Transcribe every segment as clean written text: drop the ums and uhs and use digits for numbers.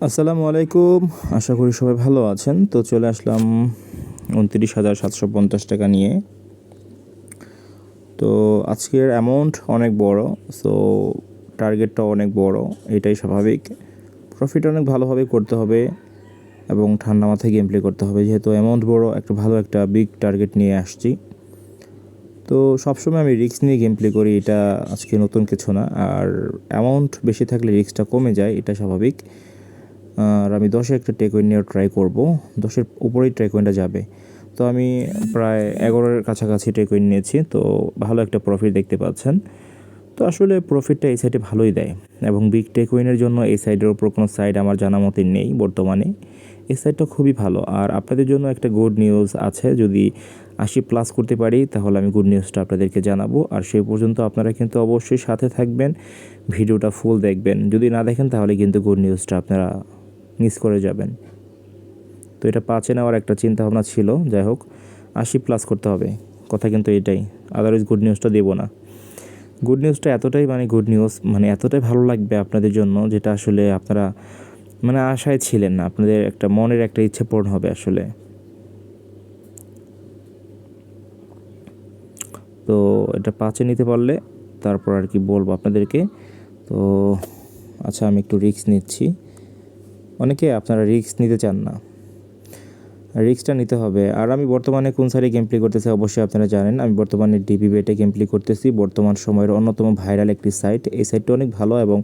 আসসালামু আলাইকুম। আশা করি সবাই ভালো আছেন। তো চলে আসলাম 29,750 টাকা নিয়ে। তো আজকের অ্যামাউন্ট অনেক বড়, সো টার্গেটটাও অনেক বড়, এটাই স্বাভাবিক। প্রফিট অনেক ভালোভাবে করতে হবে এবং ঠান্ডা মাথায় গেম প্লে করতে হবে, যেহেতু অ্যামাউন্ট বড়, একটা বিগ টার্গেট নিয়ে আসছি। তো সবসময় আমি রিস্ক নিয়ে গেম প্লে করি, এটা আজকে নতুন কিছু না। আর অ্যামাউন্ট বেশি থাকলে রিস্কটা কমে যায়, এটা স্বাভাবিক। আর আমি 10-এ একটা টেকউইন নিয়ে ট্রাই করব, 10-এর উপরেই টেকউইনটা যাবে। তো আমি প্রায় 11-এর কাছাকাছি টেকউইন নিয়েছি, তো ভালো একটা প্রফিট দেখতে পাচ্ছেন। তো আসলে প্রফিটটা এই সাইডে ভালোই দেয় এবং বিগ টেকউইনের জন্য এই সাইডের উপর কোনো সাইড আমার জানা মতে নেই বর্তমানে। এই সাইডটা খুবই ভালো। আর আপনাদের জন্য একটা গুড নিউজ আছে, যদি 80+ করতে পারি তাহলে আমি গুড নিউজটা আপনাদেরকে জানাবো। আর সেই পর্যন্ত আপনারা কিন্তু অবশ্যই সাথে থাকবেন, ভিডিওটা ফুল দেখবেন। যদি না দেখেন তাহলে কিন্তু গুড নিউজটা আপনারা মিস করে যাবেন। তো এটা 5-এ নেওয়ার একটা চিন্তাভাবনা ছিল, যাই হোক 80+ করতে হবে, কথা কিন্তু এটাই। আদারওয়াইজ গুড নিউজটা দেবো না। গুড নিউজটা এতটাই গুড নিউজ, এতটাই ভালো লাগবে আপনাদের জন্য, যেটা আসলে আপনারা আশায় ছিলেন না। আপনাদের একটা মনের একটা ইচ্ছে পূরণ হবে আসলে। তো এটা 5-এ নিতে পারলে তারপর আর কি বলবো আপনাদেরকে। তো আচ্ছা, আমি একটু রিস্ক নিচ্ছি। অনেকে আপনারা রিস্ক নিতে চান না, রিস্কটা নিতে হবে। আর আমি বর্তমানে কোন সাইডে গেম প্লে করতেছি অবশ্যই আপনারা জানেন। আমি বর্তমানে ডিবি বেটে গেম প্লে করতেছি, বর্তমান সময়ের অন্যতম ভাইরাল একটি সাইট। এই সাইটটা অনেক ভালো এবং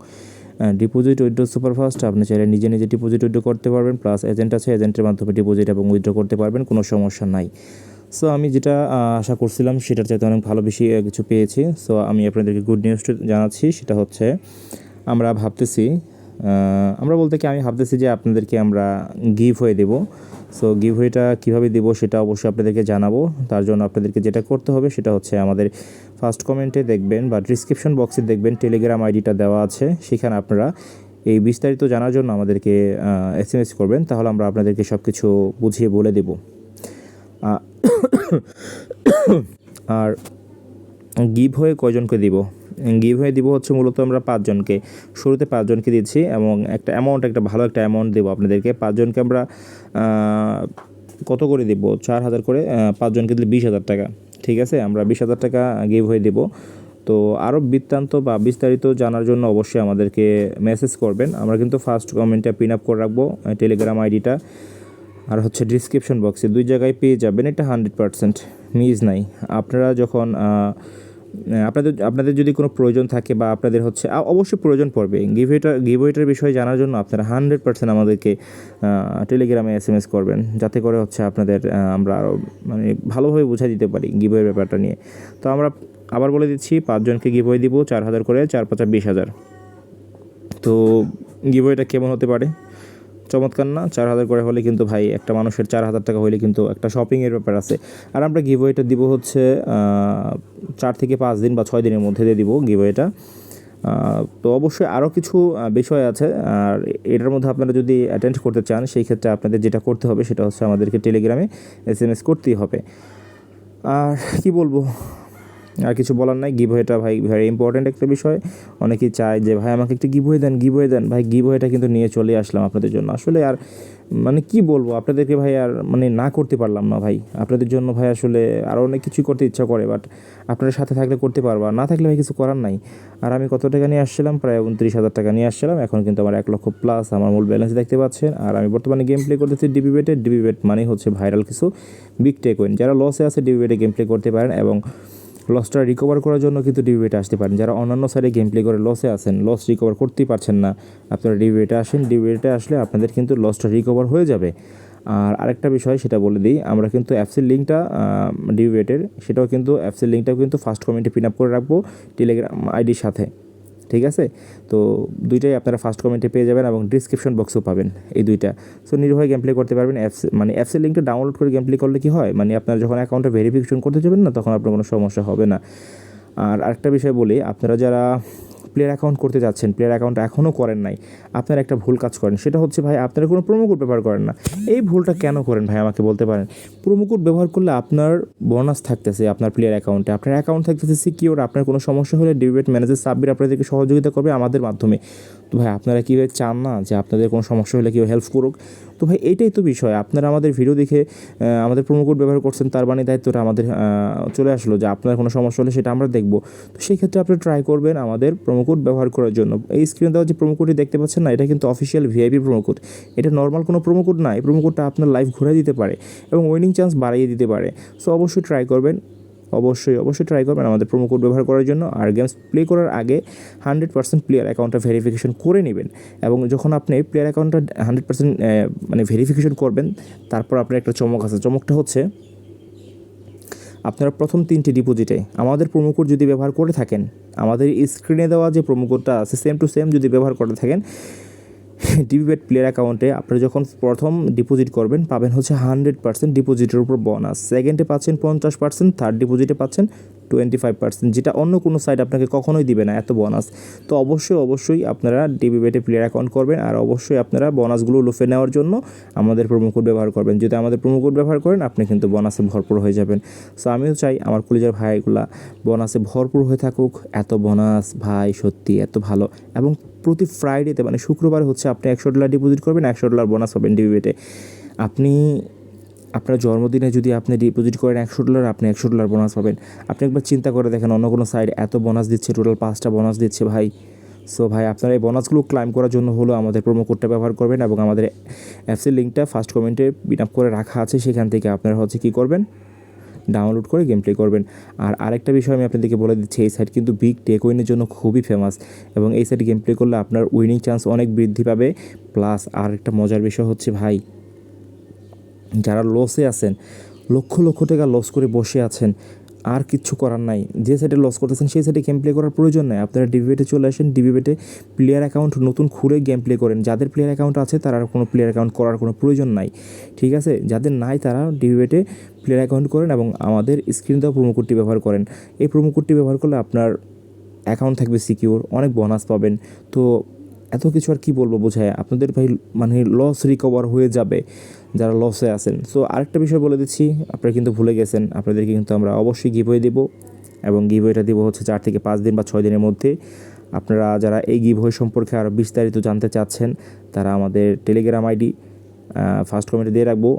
ডিপোজিট উইথড্র সুপারফাস্ট। আপনি চাইলে নিজে নিজে ডিপোজিট উইথড্র করতে পারবেন, প্লাস এজেন্ট আছে, এজেন্টের মাধ্যমে ডিপোজিট এবং উইথড্র করতে পারবেন, কোনো সমস্যা নাই। সো আমি যেটা আশা করছিলাম সেটার চাইতে অনেক ভালো বেশি কিছু পেয়েছি। সো আমি আপনাদেরকে গুড নিউজটা জানাচ্ছি, সেটা হচ্ছে আমরা ভাবতেছি, আমরা বলতে কি আমি ভাবতেছি যে আপনাদেরকে আমরা গিভ হয়ে দেবো। সো গিভ ওয়েটা কীভাবে দেবো সেটা অবশ্যই আপনাদেরকে জানাবো। তার জন্য আপনাদেরকে যেটা করতে হবে সেটা হচ্ছে আমাদের ফার্স্ট কমেন্টে দেখবেন বা ডিসক্রিপশন বক্সে দেখবেন টেলিগ্রাম আইডিটা দেওয়া আছে। সেখানে আপনারা এই বিস্তারিত জানার জন্য আমাদেরকে SMS করবেন, তাহলে আমরা আপনাদেরকে সব কিছু বুঝিয়ে বলে দেব। আর গিভ হয়ে কয়জনকে দিব? গিভ হয়ে দিব হচ্ছে মূলত আমরা 5 জনকে, শুরুতে 5 জনকে দিচ্ছি এবং একটা ভালো একটা অ্যামাউন্ট দেবো আপনাদেরকে। 5 জনকে আমরা কত করে দেব? 4,000 করে। 5 জনকে দিলে 20,000 টাকা, ঠিক আছে? আমরা 20,000 টাকা গিভ হয়ে দেব। তো আরও বৃত্তান্ত বা বিস্তারিত জানার জন্য অবশ্যই আমাদেরকে মেসেজ করবেন। আমরা কিন্তু ফার্স্ট কমেন্টে পিন আপ করে রাখবো টেলিগ্রাম আইডিটা, আর হচ্ছে ডিসক্রিপশন বক্সে 2 জায়গায় পেয়ে যাবেন। এটা 100% মিস নাই। আপনারা যখন আপনাদের যদি কোনো প্রয়োজন থাকে বা আপনাদের হচ্ছে অবশ্যই প্রয়োজন পড়বে গিভওয়েটার বিষয়ে জানার জন্য, আপনারা 100% আমাদেরকে টেলিগ্রামে SMS করবেন, যাতে করে হচ্ছে আপনাদের আমরা আরও ভালোভাবে বুঝাই দিতে পারি গিভওয়ের ব্যাপারটা নিয়ে। তো আমরা আবার বলে দিচ্ছি, 5 জনকে গিভওয়ে দিব 4,000 করে, 4×5 = 20,000। তো গিভওয়েটা কেমন হতে পারে? চমৎকার না? 4,000 করে হলে কিন্তু ভাই, একটা মানুষের 4,000 টাকা হলে কিন্তু একটা শপিংয়ের ব্যাপার আছে। আর আমরা গিভওয়েটা দিব হচ্ছে 4 থেকে 5 দিন বা 6 দিনের মধ্যে দিয়ে দিব গিভওয়েটা। তো অবশ্যই আরও কিছু বিষয় আছে। আর এটার মধ্যে আপনারা যদি অ্যাটেন্ড করতে চান, সেই ক্ষেত্রে আপনাদের যেটা করতে হবে সেটা হচ্ছে আমাদেরকে টেলিগ্রামে SMS করতেই হবে। আর কি বলবো, আর কিছু বলার নাই। গিভওয়েটা ভাই ভেরি ইম্পর্ট্যান্ট একটা বিষয়। অনেকেই চায় যে ভাই আমাকে একটা গিভওয়ে দেন। ভাই গিভওয়েটা কিন্তু নিয়ে চলে আসলাম আপনাদের জন্য। আসলে আর কি বলবো আপনাদেরকে ভাই, আর না করতে পারলাম না ভাই আপনাদের জন্য। ভাই আসলে আরও অনেক কিছুই করতে ইচ্ছা করে, বাট আপনাদের সাথে থাকলে করতে পারবা, না থাকলে ভাই কিছু করার নাই। আর আমি কত টাকা নিয়ে আসছিলাম? প্রায় 29,000 টাকা নিয়ে আসছিলাম। এখন কিন্তু আমার 1 লক্ষ প্লাস আমার মূল ব্যালেন্স দেখতে পাচ্ছেন। আর আমি বর্তমানে গেম প্লে করতেছি ডিবি বেটে। ডিবি বেট মানে হচ্ছে ভাইরাল কিছু বিগ টেকউইন। যারা লসে আছে ডিবি বেটে গেম প্লে করতে পারেন এবং লসটা রিকভার করার জন্য কিন্তু ডিবিবেটে আসতে পারেন। যারা অন্যান্য সাইডে গেম প্লে করে লসে আছেন, লস রিকভার করতেই পারছেন না, আপনারা ডিবিবেটে আসেন। ডিবিবেটে আসলে আপনাদের কিন্তু লসটা রিকভার হয়ে যাবে। আর আরেকটা বিষয় সেটা বলে দিই, আমরা কিন্তু অ্যাপসের লিঙ্কটা ডিবিবেটের, সেটাও কিন্তু অ্যাপসের লিঙ্কটাও কিন্তু ফার্স্ট কমেন্টে পিন আপ করে রাখবো টেলিগ্রাম আইডির সাথে, ঠিক আছে? তো দুইটাই আপনারা ফার্স্ট কমেন্টে পেয়ে যাবেন এবং ডিসক্রিপশন বক্সও পাবেন, এই দুইটা। সো নির্ভয়ে গেম প্লে করতে পারবেন। অ্যাপসের লিঙ্কটা ডাউনলোড করে গেম প্লে করলে কি হয়, আপনারা যখন অ্যাকাউন্টে ভেরিফিকেশন করতে যাবেন না, তখন আপনার কোনো সমস্যা হবে না। আর আরেকটা বিষয় বলি, আপনারা যারা প্লেয়ার অ্যাকাউন্ট করতে যাচ্ছেন, প্লেয়ার অ্যাকাউন্ট এখনও করেন নাই, আপনারা একটা ভুল কাজ করেন। সেটা হচ্ছে ভাই আপনারা কোনো প্রোমো কোড ব্যবহার করেন না। এই ভুলটা কেন করেন ভাই আমাকে বলতে পারেন? প্রোমো কোড ব্যবহার করলে আপনার বোনাস থাকতেছে আপনার প্লেয়ার অ্যাকাউন্টে, আপনার অ্যাকাউন্ট থাকতেছে সিকিউর, আপনার কোনো সমস্যা হলে ডিবেট ম্যানেজার সাব্বির আপনাদেরকে সহযোগিতা করবে আমাদের মাধ্যমে। তো ভাই আপনারা কীভাবে চান না যে আপনাদের কোনো সমস্যা হলে কেউ হেল্প করুক? তো ভাই এইটাই তো বিষয়, আপনারা আমাদের ভিডিও দেখে আমাদের প্রোমো কোড ব্যবহার করছেন, তার মানে দায়িত্বটা আমাদের চলে আসলো যে আপনার কোনো সমস্যা হলে সেটা আমরা দেখব। তো সেই ক্ষেত্রে আপনি ট্রাই করবেন আমাদের প্রোমো কোড ব্যবহার করার জন্য। এই স্ক্রিনে দেওয়া যে প্রোমো কোডটি দেখতে পাচ্ছেন না, এটা কিন্তু অফিসিয়াল ভিআইপি প্রোমো কোড, এটা নর্মাল কোনো প্রোমো কোড না। এই প্রোমো কোডটা আপনার লাইফ ঘুরে দিতে পারে এবং উইনিং চান্স বাড়িয়ে দিতে পারে। সো অবশ্যই ট্রাই করবেন, অবশ্যই ট্রাই করবেন আমাদের প্রোমো কোড ব্যবহার করার জন্য। আর গেমস প্লে করার আগে 100% প্লেয়ার অ্যাকাউন্টটা ভেরিফিকেশন করে নেবেন, এবং যখন আপনি প্লেয়ার অ্যাকাউন্টটা 100% মানে ভেরিফিকেশন করবেন, তারপর আপনার একটা চমক আছে। চমকটা হচ্ছে আপনারা প্রথম 3টি ডিপোজিটে আমাদের প্রোমো কোড যদি ব্যবহার করে থাকেন, আমাদের স্ক্রিনে দেওয়া যে প্রোমো কোডটা আছে সেম টু সেম যদি ব্যবহার করে থাকেন, ডিবিবেট প্লেয়ার অ্যাকাউন্টে আপনারা যখন প্রথম ডিপোজিট করবেন পাবেন হচ্ছে 100% ডিপোজিটের উপর বোনাস, সেকেন্ডে পাচ্ছেন 50%, থার্ড ডিপোজিটে পাচ্ছেন 25%, যেটা অন্য কোনো সাইট আপনাকে কখনোই দিবে না এত বোনাস। তো অবশ্যই আপনারা ডিবিবেটে প্লেয়ার অ্যাকাউন্ট করবেন, আর অবশ্যই আপনারা বোনাসগুলো লুফে নেওয়ার জন্য আমাদের প্রোমো কোড ব্যবহার করবেন। যদি আমাদের প্রোমো কোড ব্যবহার করেন আপনি কিন্তু বোনাসে ভরপুর হয়ে যাবেন। সো আমিও চাই আমার কলিজার ভাইগুলা বোনাসে ভরপুর হয়ে থাকুক। এত বোনাস ভাই সত্যি এত ভালো, এবং প্রতি ফ্রাইডেতে মানে শুক্রবার হচ্ছে আপনি $100 ডিপোজিট করবেন, $100 বোনাস পাবেন ডিবিবেটে। আপনি আপনার জন্মদিনে যদি আপনি ডিপোজিট করেন $100, আপনি $100 বোনাস পাবেন। আপনি একবার চিন্তা করে দেখেন অন্য কোনো সাইট এত বোনাস দিচ্ছে, টোটাল 5টা বোনাস দিচ্ছে ভাই। সো ভাই আপনারা এই বোনাসগুলো ক্লাইম করার জন্য হলো আমাদের প্রোমো কোডটা ব্যবহার করবেন, এবং আমাদের অ্যাপসের লিঙ্কটা ফার্স্ট কমেন্টে পিন আপ করে রাখা আছে, সেখান থেকে আপনারা হচ্ছে কী করবেন, ডাউনলোড করে গেম প্লে করবেন। আর আরেকটা বিষয় আমি আপনাদেরকে বলে দিচ্ছি, এই সাইট কিন্তু বিগ টেক উইনের জন্য খুবই ফেমাস, এবং এই সাইটে গেম প্লে করলে আপনার উইনিং চান্স অনেক বৃদ্ধি পাবে। প্লাস আর একটা মজার বিষয় হচ্ছে ভাই, যারা লসে আছেন, লক্ষ টাকা লস করে বসে আছেন, আর কিচ্ছু করার নাই, যে সাইটে লস করতেছেন সেই সাইটে গেম প্লে করার প্রয়োজন নাই। আপনারা ডিবিবেটে চলে আসেন, ডিবিবেটে প্লেয়ার অ্যাকাউন্ট নতুন খুলে গেম প্লে করেন। যাদের প্লেয়ার অ্যাকাউন্ট আছে তারা আর কোনো প্লেয়ার অ্যাকাউন্ট করার কোনো প্রয়োজন নাই, ঠিক আছে? যাদের নাই তারা ডিবিবেটে প্লেয়ার অ্যাকাউন্ট করেন এবং আমাদের স্ক্রিন দেওয়া প্রোমো কোডটি ব্যবহার করেন। এই প্রোমো কোডটি ব্যবহার করলে আপনার অ্যাকাউন্ট থাকবে সিকিউর, অনেক বোনাস পাবেন। তো এত কিছু আর কি বলবো বোঝায়, আপনাদের ভাই মানে লস রিকভার হয়ে যাবে যারা লসে আছেন। সো আরেকটা বিষয় বলে দিচ্ছি, আপনারা কিন্তু ভুলে গেছেন, আপনাদেরকে কিন্তু আমরা অবশ্যই গিভওয়ে দেবো, এবং গিভওয়েটা দেবো হচ্ছে 4 থেকে 5 দিন বা 6 দিনের মধ্যে। আপনারা যারা এই গিভওয়ে সম্পর্কে আরও বিস্তারিত জানতে চাচ্ছেন, তারা আমাদের টেলিগ্রাম আইডি ফার্স্ট কমেন্টে দিয়ে রাখবো,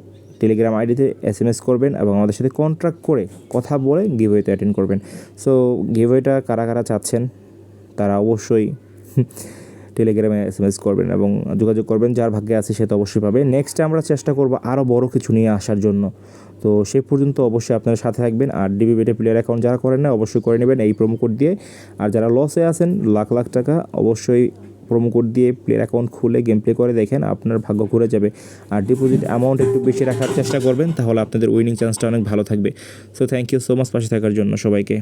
টেলিগ্রাম আইডিতে SMS করবেন এবং আমাদের সাথে কন্ট্রাক্ট করে কথা বলে গিভওয়েতে অ্যাটেন্ড করবেন। সো গিভওয়েটা কারা চাচ্ছেন তারা অবশ্যই টেলিগ্রামে SMS করবেন এবং যোগাযোগ করবেন, যার ভাগ্যে আছে সে তো অবশ্যই পাবে। নেক্সটে আমরা চেষ্টা করব আরও বড় কিছু নিয়ে আসার জন্য। তো সে পর্যন্ত অবশ্যই আপনারা সাথে থাকবেন। আর ডিবিবেটে প্লেয়ার অ্যাকাউন্ট যারা করেন না অবশ্যই করে নেবেন এই প্রোমো কোড দিয়ে। আর যারা লসে আছেন লাখ টাকা, অবশ্যই প্রোমো কোড দিয়ে প্লেয়ার অ্যাকাউন্ট খুলে গেম প্লে করে দেখেন, আপনার ভাগ্য ঘুরে যাবে। আর ডিপোজিট অ্যামাউন্ট একটু বেশি রাখার চেষ্টা করবেন, তাহলে আপনাদের উইনিং চান্সটা অনেক ভালো থাকবে। So thank you so much পাশে থাকার জন্য সবাইকে।